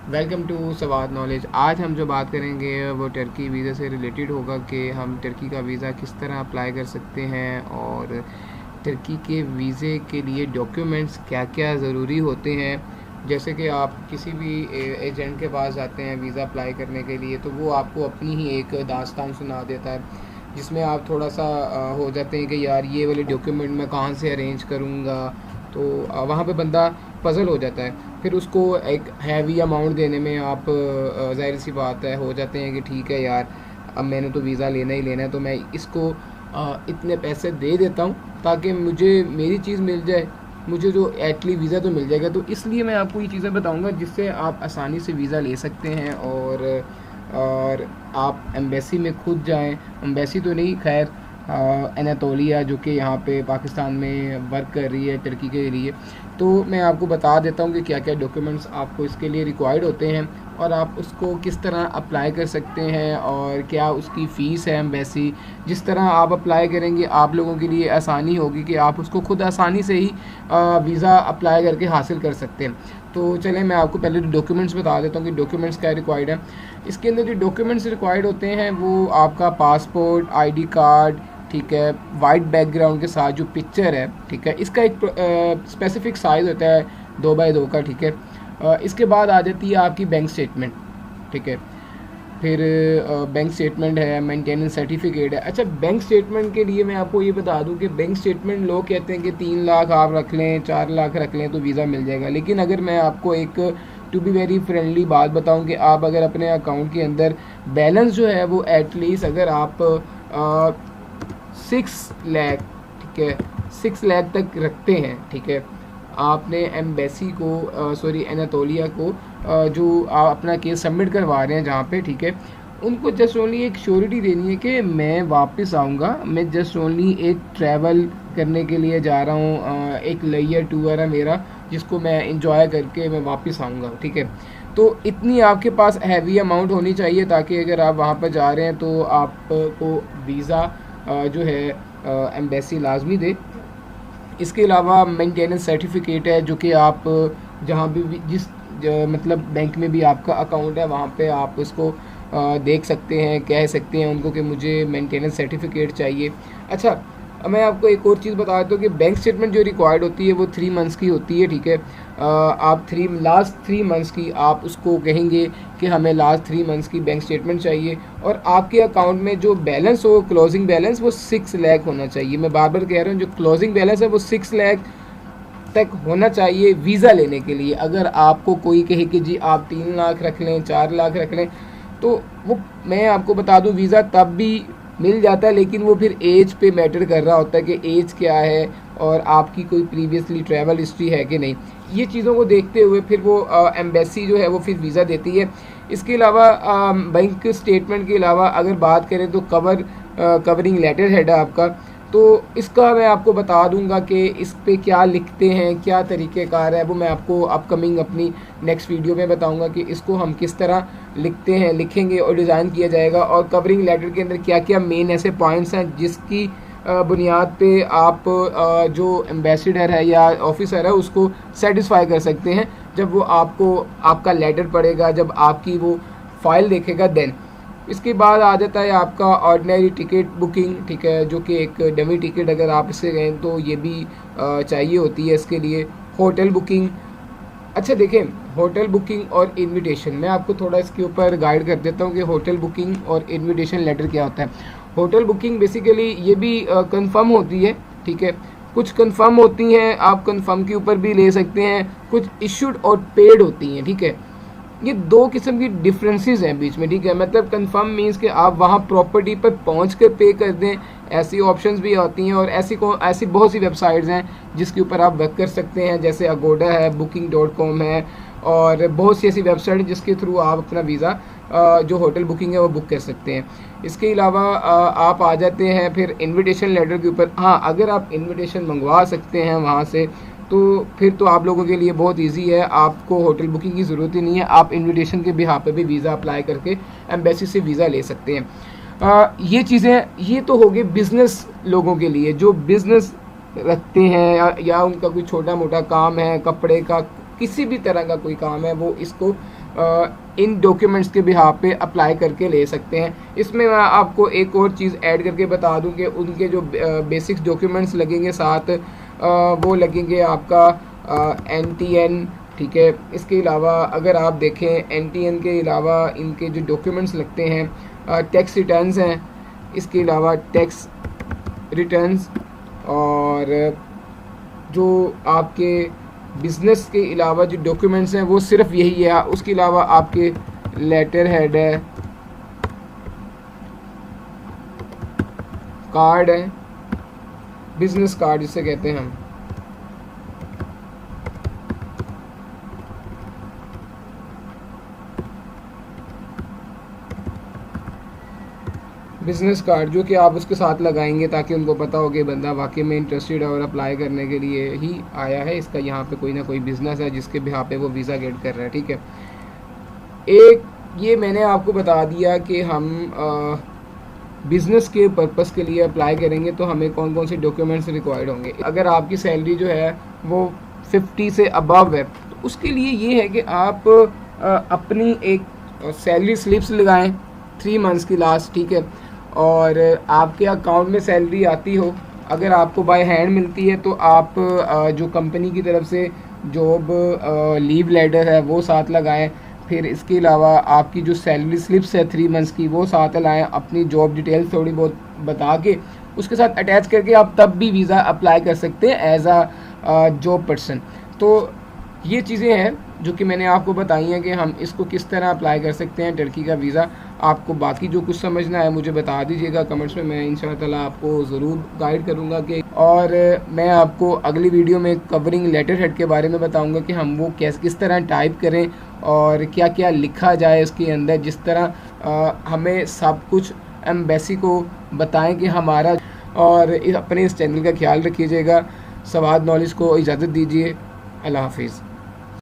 Welcome to सवाद knowledge. आज हम जो बात करेंगे वो टर्की वीज़ा से रिलेटेड होगा कि हम टर्की का वीज़ा किस तरह अप्लाई कर सकते हैं और टर्की के वीज़े के लिए डॉक्यूमेंट्स क्या क्या ज़रूरी होते हैं। जैसे कि आप किसी भी एजेंट के पास जाते हैं वीज़ा अप्लाई करने के लिए, तो वो आपको अपनी ही एक दास्तान सुना देता है, जिसमें आप थोड़ा सा हो जाते हैं कि यार ये वाले डॉक्यूमेंट मैं कहाँ से अरेंज करूँगा। तो वहाँ पे बंदा पज़ल हो जाता है। फिर उसको एक हैवी अमाउंट देने में आप ज़ाहिर सी बात है हो जाते हैं कि ठीक है यार, अब मैंने तो वीज़ा लेना ही लेना है, तो मैं इसको इतने पैसे दे देता हूँ ताकि मुझे मेरी चीज़ मिल जाए, मुझे जो एटली वीज़ा तो मिल जाएगा। तो इसलिए मैं आपको ये चीज़ें बताऊँगा जिससे आप आसानी से वीज़ा ले सकते हैं और आप एम्बेसी में खुद जाएं। एम्बेसी तो नहीं, खैर एनातोलिया जो कि यहाँ पे पाकिस्तान में वर्क कर रही है टर्की के लिए। तो मैं आपको बता देता हूँ कि क्या क्या डॉक्यूमेंट्स आपको इसके लिए रिक्वायर्ड होते हैं और आप उसको किस तरह अप्लाई कर सकते हैं और क्या उसकी फ़ीस है एम्बेसी। जिस तरह आप अप्लाई करेंगे आप लोगों के लिए आसानी होगी कि आप उसको खुद आसानी से ही वीज़ा अप्लाई करके हासिल कर सकते हैं। तो चलें मैं आपको पहले डॉक्यूमेंट्स बता देता हूँ कि डॉक्यूमेंट्स क्या रिक्वायर्ड है। इसके अंदर जो डॉक्यूमेंट्स रिक्वायर्ड होते हैं वो आपका पासपोर्ट, आईडी कार्ड, ठीक है, वाइट बैकग्राउंड के साथ जो पिक्चर है, ठीक है, इसका एक स्पेसिफिक साइज़ होता है 2x2 का, ठीक है। इसके बाद आ जाती है आपकी बैंक स्टेटमेंट, ठीक है। फिर बैंक स्टेटमेंट है, मेंटेनेंस सर्टिफिकेट है। अच्छा, बैंक स्टेटमेंट के लिए मैं आपको ये बता दूं कि बैंक स्टेटमेंट लोग कहते हैं कि 3 लाख आप रख लें, 4 लाख रख लें तो वीज़ा मिल जाएगा। लेकिन अगर मैं आपको एक टू बी वेरी फ्रेंडली बात बताऊं कि आप अगर अपने अकाउंट के अंदर बैलेंस जो है वो एटलीस्ट अगर आप 6 लाख, ठीक है, 6 लाख तक रखते हैं, ठीक है, आपने एम्बेसी को सॉरी एनातोलिया को जो आप अपना केस सबमिट करवा रहे हैं जहाँ पे, ठीक है, उनको जस्ट ओनली एक श्योरिटी देनी है कि मैं वापस आऊँगा, मैं जस्ट ओनली एक ट्रैवल करने के लिए जा रहा हूँ, एक लेयर टूर है मेरा जिसको मैं इंजॉय करके मैं वापस आऊँगा, ठीक है। तो इतनी आपके पास हैवी अमाउंट होनी चाहिए ताकि अगर आप वहाँ पर जा रहे हैं तो आपको वीज़ा जो है एम्बेसी लाजमी दे। इसके अलावा मेंटेनेंस सर्टिफिकेट है जो कि आप जहाँ भी जिस मतलब बैंक में भी आपका अकाउंट है वहाँ पे आप उसको देख सकते हैं, कह सकते हैं उनको कि मुझे मेंटेनेंस सर्टिफिकेट चाहिए। अच्छा, अब मैं आपको एक और चीज़ बता देता हूँ कि बैंक स्टेटमेंट जो रिक्वायर्ड होती है वो 3 मंथ्स की होती है, ठीक है। आप लास्ट 3 मंथ्स की आप उसको कहेंगे कि हमें लास्ट 3 मंथ्स की बैंक स्टेटमेंट चाहिए और आपके अकाउंट में जो बैलेंस हो, क्लोजिंग बैलेंस, वो 6 लाख होना चाहिए। मैं बार बार कह रहा हूँ, जो क्लोजिंग बैलेंस है वो 6 लाख तक होना चाहिए वीज़ा लेने के लिए। अगर आपको कोई कहे कि जी आप 3 लाख रख लें, 4 लाख रख लें, तो वो मैं आपको बता दूं वीज़ा तब भी मिल जाता है, लेकिन वो फिर एज पे मैटर कर रहा होता है कि एज क्या है और आपकी कोई प्रीवियसली ट्रैवल हिस्ट्री है कि नहीं। ये चीज़ों को देखते हुए फिर वो एम्बेसी जो है वो फिर वीज़ा देती है। इसके अलावा बैंक स्टेटमेंट के अलावा अगर बात करें तो कवरिंग लेटर हेड है आपका, तो इसका मैं आपको बता दूंगा कि इस पे क्या लिखते हैं, क्या तरीक़ेकार है, वो मैं आपको अपकमिंग अपनी नेक्स्ट वीडियो में बताऊंगा कि इसको हम किस तरह लिखते हैं, लिखेंगे और डिज़ाइन किया जाएगा और कवरिंग लेटर के अंदर क्या क्या मेन ऐसे पॉइंट्स हैं जिसकी बुनियाद पे आप जो एम्बेसडर है या ऑफिसर है उसको सेटिस्फाई कर सकते हैं जब वो आपको आपका लेटर पढ़ेगा, जब आपकी वो फाइल देखेगा देन। इसके बाद आ जाता है आपका ऑर्डिनरी टिकट बुकिंग, ठीक है, जो कि एक डमी टिकट अगर आप इससे गए तो ये भी चाहिए होती है इसके लिए। होटल बुकिंग, अच्छा देखें, होटल बुकिंग और इनविटेशन मैं आपको थोड़ा इसके ऊपर गाइड कर देता हूँ कि होटल बुकिंग और इनविटेशन लेटर क्या होता है। होटल बुकिंग बेसिकली ये भी कंफर्म होती है, ठीक है, कुछ कंफर्म होती हैं, आप कंफर्म के ऊपर भी ले सकते हैं, कुछ इशूड और पेड होती हैं, ठीक है। ये दो किस्म की डिफरेंसेस हैं बीच में, ठीक है। मतलब कंफर्म मींस कि आप वहाँ प्रॉपर्टी पर पहुँच कर पे कर दें, ऐसी ऑप्शंस भी आती हैं और ऐसी बहुत सी वेबसाइट्स हैं जिसके ऊपर आप वर्क कर सकते हैं, जैसे अगोडा है, booking.com है और बहुत सी ऐसी वेबसाइट है जिसके थ्रू आप अपना वीज़ा जो होटल बुकिंग है वो बुक कर सकते हैं। इसके अलावा आप आ जाते हैं फिर इनविटेशन लेटर के ऊपर। हाँ, अगर आप इनविटेशन मंगवा सकते हैं वहाँ से तो फिर तो आप लोगों के लिए बहुत इजी है, आपको होटल बुकिंग की ज़रूरत ही नहीं है, आप इनविटेशन के बिहाफ पे भी वीज़ा अप्लाई करके एम्बेसी से वीज़ा ले सकते हैं। ये चीज़ें ये तो हो गए बिज़नेस लोगों के लिए जो बिज़नेस रखते हैं या उनका कोई छोटा मोटा काम है, कपड़े का किसी भी तरह का कोई काम है वो इसको इन डॉक्यूमेंट्स के बिहाफ पे अप्लाई करके ले सकते हैं। इसमें मैं आपको एक और चीज़ ऐड करके बता दूं कि उनके जो बेसिक्स डॉक्यूमेंट्स लगेंगे साथ वो लगेंगे आपका NTN, ठीक है। इसके अलावा अगर आप देखें NTN के अलावा इनके जो डॉक्यूमेंट्स लगते हैं टैक्स रिटर्न्स हैं, इसके अलावा टैक्स रिटर्न्स, और जो आपके बिज़नेस के अलावा जो डॉक्यूमेंट्स हैं वो सिर्फ यही है। उसके अलावा आपके लेटर हेड है, कार्ड है, बिजनेस कार्ड जिसे कहते हैं हम, बिजनेस कार्ड, जो कि आप उसके साथ लगाएंगे ताकि उनको पता हो कि बंदा वाकई में इंटरेस्टेड है और अप्लाई करने के लिए ही आया है। इसका यहाँ पे कोई ना कोई बिजनेस है जिसके बिहार पे वो वीज़ा गेट कर रहा है, ठीक है। एक ये मैंने आपको बता दिया कि हम बिज़नेस के पर्पस के लिए अप्लाई करेंगे तो हमें कौन कौन से डॉक्यूमेंट्स रिक्वायर्ड होंगे। अगर आपकी सैलरी जो है वो 50 से अबव है तो उसके लिए ये है कि आप अपनी एक सैलरी स्लिप्स लगाएं 3 मंथ्स की लास्ट, ठीक है। और आपके अकाउंट में सैलरी आती हो, अगर आपको बाय हैंड मिलती है तो आप जो कंपनी की तरफ से जॉब लीव लेटर है वो साथ लगाएं। फिर इसके अलावा आपकी जो सैलरी स्लिप्स है 3 मंथ्स की वो साथ लाएं, अपनी जॉब डिटेल्स थोड़ी बहुत बता के उसके साथ अटैच करके आप तब भी वीज़ा अप्लाई कर सकते हैं एज अ जॉब पर्सन। तो ये चीज़ें हैं जो कि मैंने आपको बताई हैं कि हम इसको किस तरह अप्लाई कर सकते हैं टर्की का वीज़ा। आपको बाकी जो कुछ समझना है मुझे बता दीजिएगा कमेंट्स में, मैं इंशाअल्लाह ताला आपको ज़रूर गाइड करूँगा कि, और मैं आपको अगली वीडियो में कवरिंग लेटर हेड के बारे में बताऊँगा कि हम वो किस तरह टाइप करें और क्या क्या लिखा जाए उसके अंदर, जिस तरह हमें सब कुछ एम्बेसी को बताएं कि हमारा। और अपने इस चैनल का ख्याल रखिएगा। सवाद नॉलेज को इजाज़त दीजिए। अल्लाह हाफिज़।